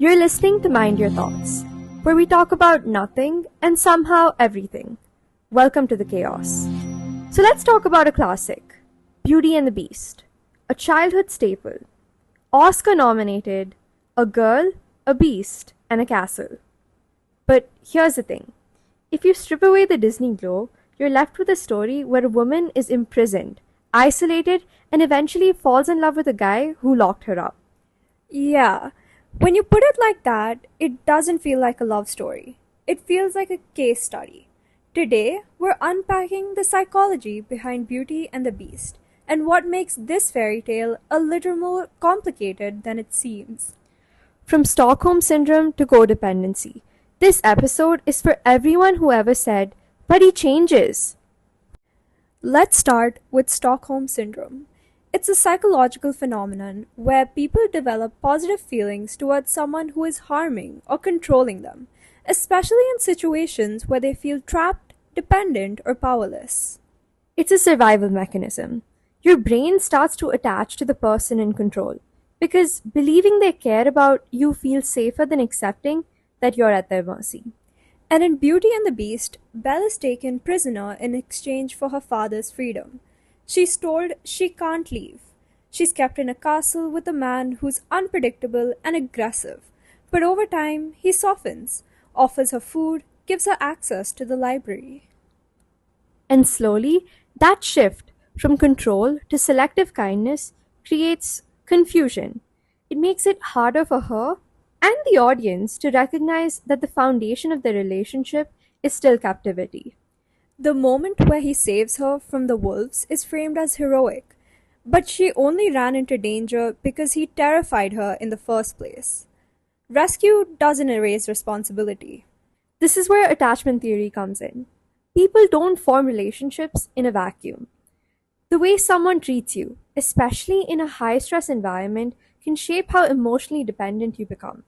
You're listening to Mind Your Thoughts, where we talk about nothing and somehow everything. Welcome to the chaos. So let's talk about a classic, Beauty and the Beast, a childhood staple, Oscar nominated, a girl, a beast, and a castle. But here's the thing. If you strip away the Disney glow, you're left with a story where a woman is imprisoned, isolated, and eventually falls in love with a guy who locked her up. Yeah, when you put it like that, it doesn't feel like a love story. It feels like a case study. Today, we're unpacking the psychology behind Beauty and the Beast and what makes this fairy tale a little more complicated than it seems. From Stockholm Syndrome to codependency, this episode is for everyone who ever said, but he changes. Let's start with Stockholm Syndrome. It's a psychological phenomenon where people develop positive feelings towards someone who is harming or controlling them, especially in situations where they feel trapped, dependent, or powerless. It's a survival mechanism. Your brain starts to attach to the person in control because believing they care about you feels safer than accepting that you're at their mercy. And in Beauty and the Beast, Belle is taken prisoner in exchange for her father's freedom. She's told she can't leave. She's kept in a castle with a man who's unpredictable and aggressive. But over time, he softens, offers her food, gives her access to the library. And slowly, that shift from control to selective kindness creates confusion. It makes it harder for her and the audience to recognize that the foundation of the relationship is still captivity. The moment where he saves her from the wolves is framed as heroic, but she only ran into danger because he terrified her in the first place. Rescue doesn't erase responsibility. This is where attachment theory comes in. People don't form relationships in a vacuum. The way someone treats you, especially in a high stress environment, can shape how emotionally dependent you become.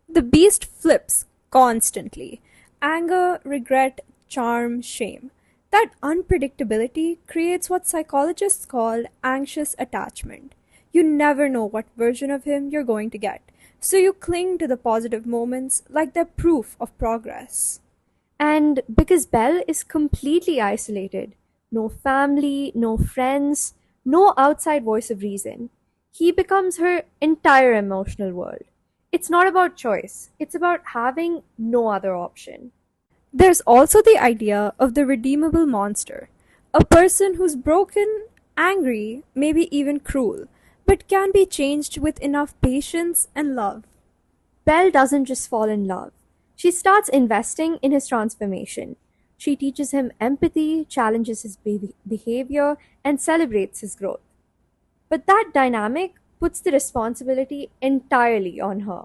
The beast flips constantly: anger, regret, charm, shame. That unpredictability creates what psychologists call anxious attachment. You never know what version of him you're going to get, so you cling to the positive moments like they're proof of progress. And because Belle is completely isolated, no family, no friends, no outside voice of reason, he becomes her entire emotional world. It's not about choice, it's about having no other option. There's also the idea of the redeemable monster, a person who's broken, angry, maybe even cruel, but can be changed with enough patience and love. Belle doesn't just fall in love. She starts investing in his transformation. She teaches him empathy, challenges his behavior, and celebrates his growth. But that dynamic puts the responsibility entirely on her.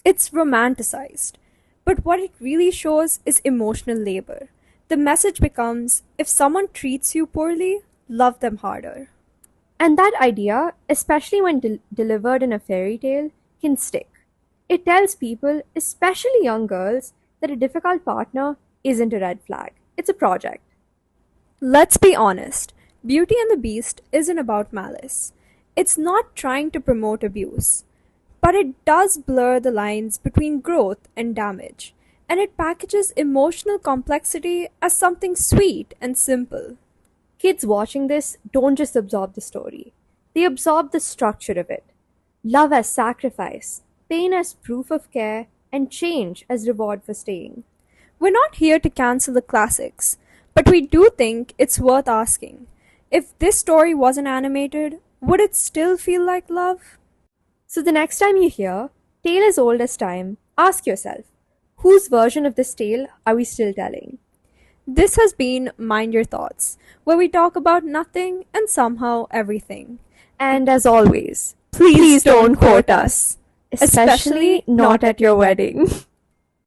It's romanticized, but what it really shows is emotional labor. The message becomes, if someone treats you poorly, love them harder. And that idea, especially when delivered in a fairy tale, can stick. It tells people, especially young girls, that a difficult partner isn't a red flag. It's a project. Let's be honest, Beauty and the Beast isn't about malice. It's not trying to promote abuse. But it does blur the lines between growth and damage, and it packages emotional complexity as something sweet and simple. Kids watching this don't just absorb the story, they absorb the structure of it. Love as sacrifice, pain as proof of care, and change as reward for staying. We're not here to cancel the classics, but we do think it's worth asking. If this story wasn't animated, would it still feel like love? So the next time you hear Tale as Old as Time, ask yourself, whose version of this tale are we still telling? This has been Mind Your Thoughts, where we talk about nothing and somehow everything. And as always, please don't quote us, especially not at your wedding.